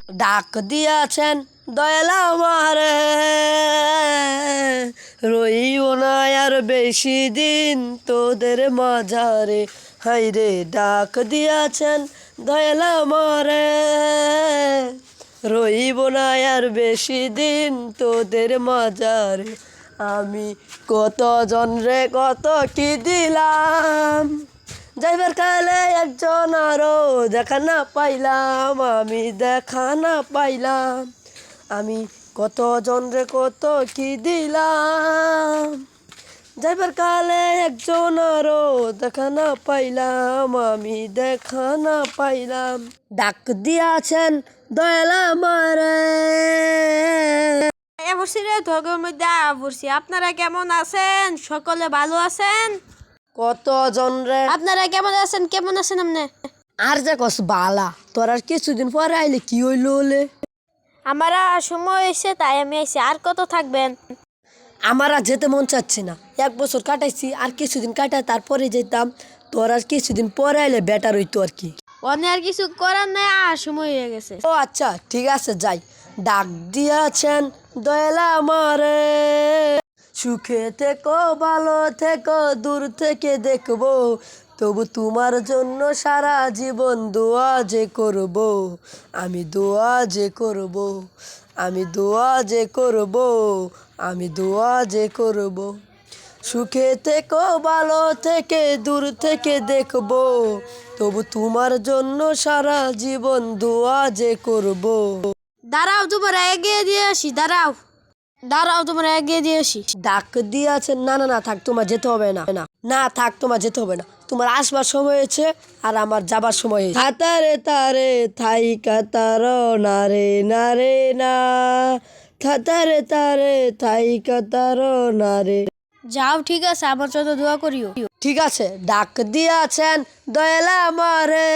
ডাক দিয়াছেন দয়াল আমারে, রইব না আর বেশি দিন তোদের মাঝারে। হাইরে ডাক দিয়াছেন দয়াল আমারে, রইব না আর বেশি দিন তোদের মাঝারে। আমি কত জনরে কত কি দিলাম, যাইবার কালে একজন আরো দেখা না পাইলাম, আমি দেখা না পাইলাম। আমি কত জনরে কত কি দিলাম, যাইবার কালে একজন আরো দেখা না পাইলাম, আমি দেখা না পাইলাম। ডাক দিয়াছেন দয়াল আমারে। বসছি রে ধর্মের মধ্যে বসছি। আপনারা কেমন আছেন? সকলে ভালো আছেন? কত জনরে আপনারা কেমন আছেন? কেমন আছেন আপনি? আর যে কস বালা, তোর আর কিছুদিন পরে আইলে কি হইলো হলে? আমারা সময় হয়েছে তাই আমি আইছি। আর কত থাকবেন? আমার আর যেতে মন চাচ্ছে না, 1 বছর কাটাইছি, আর কিছুদিন কাটাই তারপরে যেতাম। তোর আর কিছুদিন পরে আইলে বেটার হইতো আর কি। অনেক আর কিছু করার নাই, আর সময় হয়ে গেছে। ও আচ্ছা ঠিক আছে যাই। ডাক দিয়াছেন দয়াল আমারে, সুখে থেকো ভালো থেকো দূর থেকে দেখবো, তবু তোমার জন্য সারা জীবন দোয়া যে করব। আমি দোয়া যে করব, আমি দোয়া যে করব, আমি দোয়া যে করব। সুখে থেকো ভালো থেকে দূর থেকে দেখবো, তবু তোমার জন্য সারা জীবন দোয়া যে করব। দাঁড়াও, তোমরা এগিয়ে দিয়ে আসি। দাঁড়াও দাঁড়াও, তোমরা এগিয়ে দিয়ে আসি। ডাক দিয়েছেন, না না না থাক, তোমার যেতে হবে না, না না থাক, তোমার যেতে হবে না। তোমার আসবার সময় হয়েছে আর আমার যাবার সময় হয়েছে। হাতারে তারে থাই কাতার না রে না রে না, থাতারে তারে থাই কাতার না রে। যাও, ঠিক আছে, আমার জন্য দোয়া করিও। ঠিক আছে। ডাক দিয়াছেন দয়াল আমারে,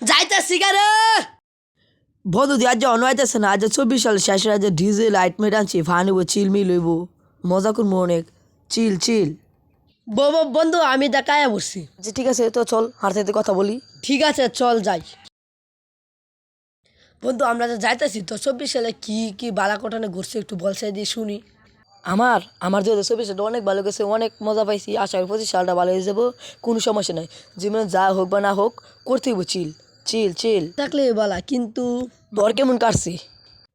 যাইতেছি গারে। বন্ধু আজ অন্য আইতেছে না, আজ 24 সাল শেষের, আজ ডিজে লাইট মেট আনছি, ফানিব চিল মিল হইব, মজা করবো অনেক। চিল চিল বন্ধু, আমি দেখায় বসছি। আচ্ছা ঠিক আছে, তো চল হাঁটতে কথা বলি। ঠিক আছে চল যাই। বন্ধু আমরা যে যাইতেছি তো 24 সালে কি কি বালা কোটানে ঘুরছে একটু বলছে দিয়ে শুনি। আমার আমার 2024 সালটা অনেক ভালো গেছে, অনেক মজা পাইছি। আশা করি 25 সালটা ভালো হয়ে যাবো, কোনো সমস্যা নাই। জীবনে যা হোক বা না হোক করতে হইব চিল চিল চিল থাকলে বলা। কিন্তু তোর কেমন কাটছি?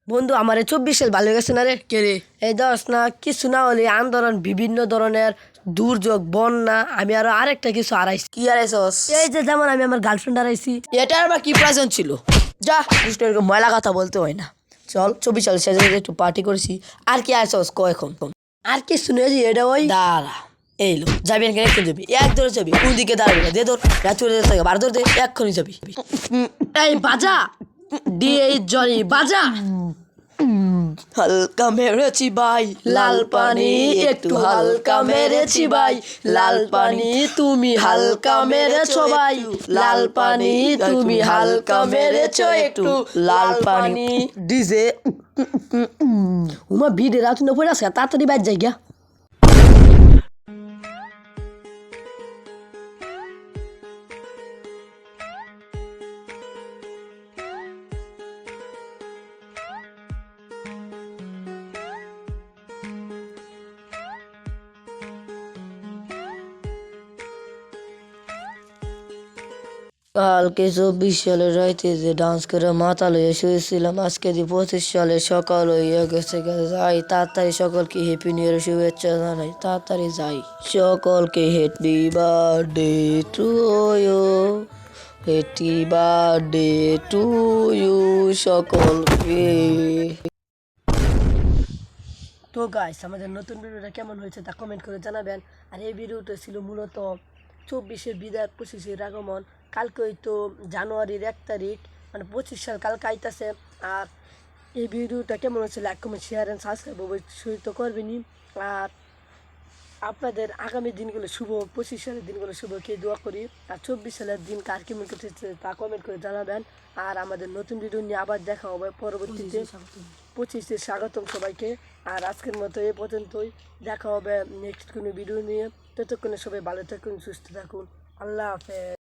বন্ধু আমার 24 সাল ভালো গেছে না রে। কে রে? এই দশ না কিছু না হলে আন্দোলন, বিভিন্ন ধরনের দুর্যোগ, বন্যা, আমি আরো আরেকটা কিছু হারাইছি। কি হারাইছস? এই যে যেমন আমি আমার গার্লফ্রেন্ড হারাইছি। এটা আবার কি প্রয়োজন ছিল? যা ময়লা কথা বলতে হয় না। চল 24 সাল শেষে একটু পার্টি করেছি। আর কি হারাইছস ক এখন? আর কি শুনে এটা ওই দাঁড়া এইলো যাবি না, কেন যাবি? এক ধরে যাবি, কোন দিকে দাঁড়াবি না, দে ধর রাত চলে থাকে, বার ধর দে, এক্ষুনি যাবি। এই বাজা ডিএ জনি বাজা। হালকা মেরেছি ভাই লাল পানি, একটু হালকা মেরেছি ভাই লাল পানি, তুমি হালকা মেরেছো ভাই লাল পানি, তুমি হালকা মেরেছো একটু লাল পানি। ডিজে উমা ভিড়ে রাত না পড়ে আছে, তাড়াতাড়ি বাইর যাই গা। কালকে 24 সালের রাইতে যে ডান্স করে মাতাল হয়ে শুয়েছিলাম, আজকে 25 সালে সকাল হয়ে গেছে। যাই তাড়াতাড়ি, সকলকে হ্যাপি নিউ ইয়ার শুভেচ্ছা জানাই, তাড়াতাড়ি যাই। সকলকে happy birthday to you, happy birthday to you সকলকে। তো গাইস আমাদের নতুন ভিডিওটা কেমন হয়েছে তা কমেন্ট করে জানাবেন। আর এই ভিডিওটা ছিল মূলত 24-এর বিদায়, 25-এর আগমন। কালকে হয়তো জানুয়ারির 1 তারিখ, মানে 25 সাল কালকে আইতাছে। আর এই ভিডিওটা কেমন হয়েছে like comment share and subscribe অবশ্যই তো করবেনই। আর আপনাদের আগামী দিনগুলো শুভ, 25 সালের দিনগুলো শুভ কে দোয়া করি। আর 24 সালের দিন কার কেমন কেটেছে তা কমেন্ট করে জানাবেন। আর আমাদের নতুন ভিডিও নিয়ে আবার দেখা হবে পরবর্তীতে। 25-এ স্বাগতম সবাইকে। আর আজকের মতো এ পর্যন্তই, দেখা হবে নেক্সট কোনো ভিডিও নিয়ে। ততক্ষণে সবাই ভালো থাকুন, সুস্থ থাকুন, আল্লাহ হাফেজ।